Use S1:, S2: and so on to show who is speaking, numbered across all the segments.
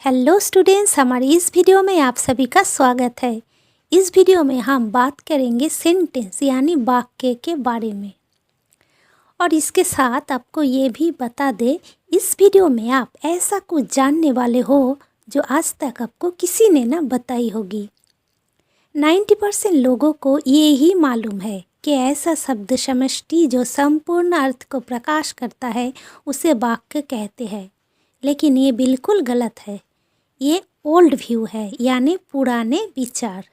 S1: Hello students, हमारी इस video में आप सभी का स्वागत है। इस वीडियो में हम बात करेंगे सेंटेंस यानी वाक्य के बारे में। और इसके साथ आपको ये भी बता दें, इस वीडियो में आप ऐसा कुछ जानने वाले हो जो आज तक आपको किसी ने ना बताई होगी। 90% लोगों को ये ही मालूम है कि ऐसा शब्द समष्टि जो संपूर्ण अर्थ को प्रकाश करता है उसे वाक्य कहते हैं, लेकिन ये बिल्कुल गलत है। ये ओल्ड व्यू है यानी पुराने विचार।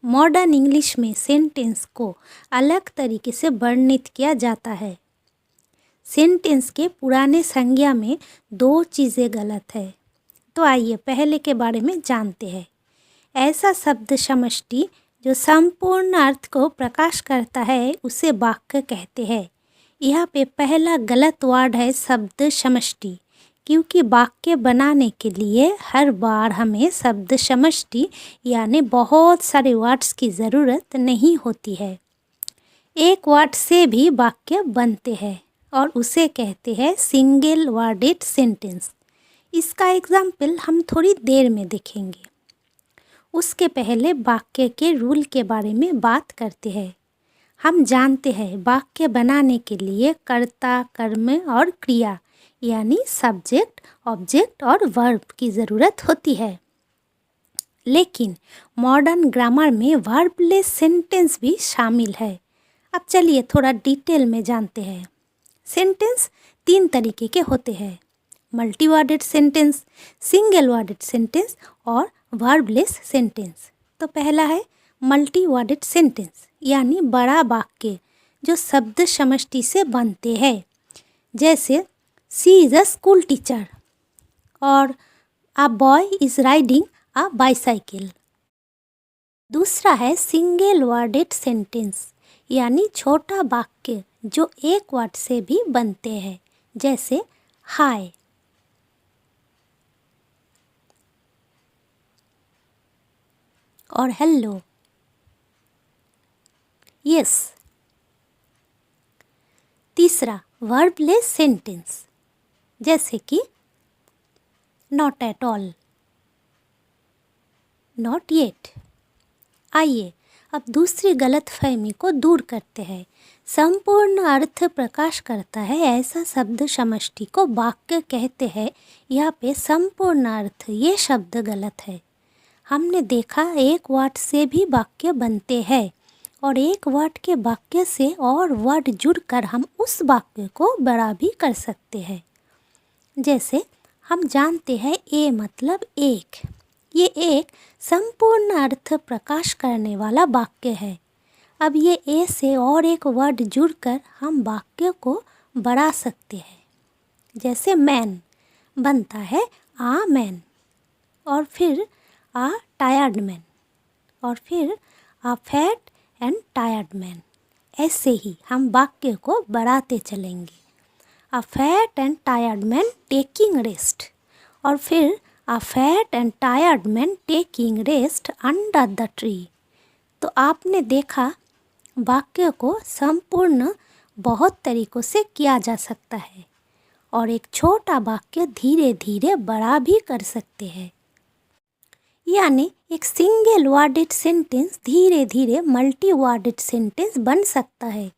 S1: मॉडर्न इंग्लिश में सेंटेंस को अलग तरीके से वर्णित किया जाता है। सेंटेंस के पुराने संज्ञा में दो चीज़ें गलत है, तो आइए पहले के बारे में जानते हैं। ऐसा शब्द समष्टि जो संपूर्ण अर्थ को प्रकाश करता है उसे वाक्य कहते हैं। यहाँ पे पहला गलत वर्ड है शब्द समष्टि, क्योंकि वाक्य बनाने के लिए हर बार हमें शब्द समष्टि यानी बहुत सारे वर्ड्स की ज़रूरत नहीं होती है। एक वर्ड से भी वाक्य बनते हैं और उसे कहते हैं सिंगल वर्डेड सेंटेंस। इसका एग्जाम्पल हम थोड़ी देर में देखेंगे। उसके पहले वाक्य के रूल के बारे में बात करते हैं। हम जानते हैं वाक्य बनाने के लिए कर्ता, कर्म और क्रिया यानी सब्जेक्ट, ऑब्जेक्ट और वर्ब की ज़रूरत होती है। लेकिन मॉडर्न ग्रामर में वर्बलेस सेंटेंस भी शामिल है। अब चलिए थोड़ा डिटेल में जानते हैं। सेंटेंस तीन तरीके के होते हैं: multi worded sentence, single worded sentence और वर्बलेस सेंटेंस। तो पहला है मल्टी वर्डेड सेंटेंस यानी बड़ा वाक्य जो शब्द समष्टि से बनते हैं, जैसे she is a school teacher और a boy is riding a bicycle. दूसरा है सिंगल वर्डेड सेंटेंस यानी छोटा वाक्य जो एक वर्ड से भी बनते हैं, जैसे हाय और हेलो, यस। तीसरा वर्बलेस सेंटेंस जैसे कि not at all, not yet. आइए अब दूसरी गलतफहमी को दूर करते हैं। संपूर्ण अर्थ प्रकाश करता है ऐसा शब्द समष्टि को वाक्य कहते हैं। यहाँ पे संपूर्ण अर्थ ये शब्द गलत है। हमने देखा एक वर्ड से भी वाक्य बनते हैं और एक वर्ड के वाक्य से और वर्ड जुड़कर हम उस वाक्य को बड़ा भी कर सकते हैं। जैसे हम जानते हैं ए मतलब एक, ये एक संपूर्ण अर्थ प्रकाश करने वाला वाक्य है। अब ये ए से और एक वर्ड जुड़कर हम वाक्य को बढ़ा सकते हैं। जैसे मैन बनता है आ मैन, और फिर आ टायर्ड मैन, और फिर आ फैट एंड टायर्ड मैन। ऐसे ही हम वाक्य को बढ़ाते चलेंगे। A fat and tired man taking rest, और फिर a fat and tired man taking rest under the tree. तो आपने देखा वाक्य को संपूर्ण बहुत तरीक़ों से किया जा सकता है और एक छोटा वाक्य धीरे धीरे बड़ा भी कर सकते हैं। यानी एक सिंगल वर्डेड सेंटेंस धीरे धीरे मल्टी वर्डेड सेंटेंस बन सकता है।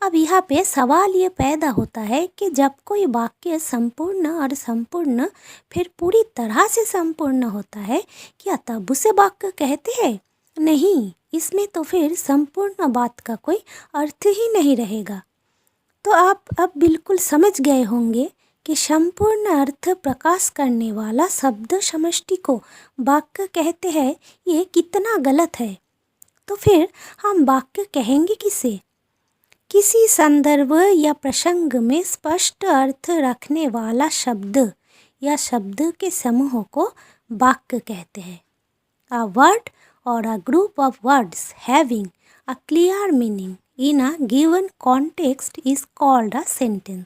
S1: अब यहाँ पे सवाल ये पैदा होता है कि जब कोई वाक्य संपूर्ण और संपूर्ण फिर पूरी तरह से संपूर्ण होता है, क्या तब उसे वाक्य कहते हैं? नहीं, इसमें तो फिर संपूर्ण बात का कोई अर्थ ही नहीं रहेगा। तो आप अब बिल्कुल समझ गए होंगे कि संपूर्ण अर्थ प्रकाश करने वाला शब्द समष्टि को वाक्य कहते हैं। ये कितना गलत है। तो फिर हम वाक्य कहेंगे किसे? किसी संदर्भ या प्रसंग में स्पष्ट अर्थ रखने वाला शब्द या शब्द के समूह को वाक्य कहते हैं। अ वर्ड और a group of words having a clear meaning in a given context is called a sentence.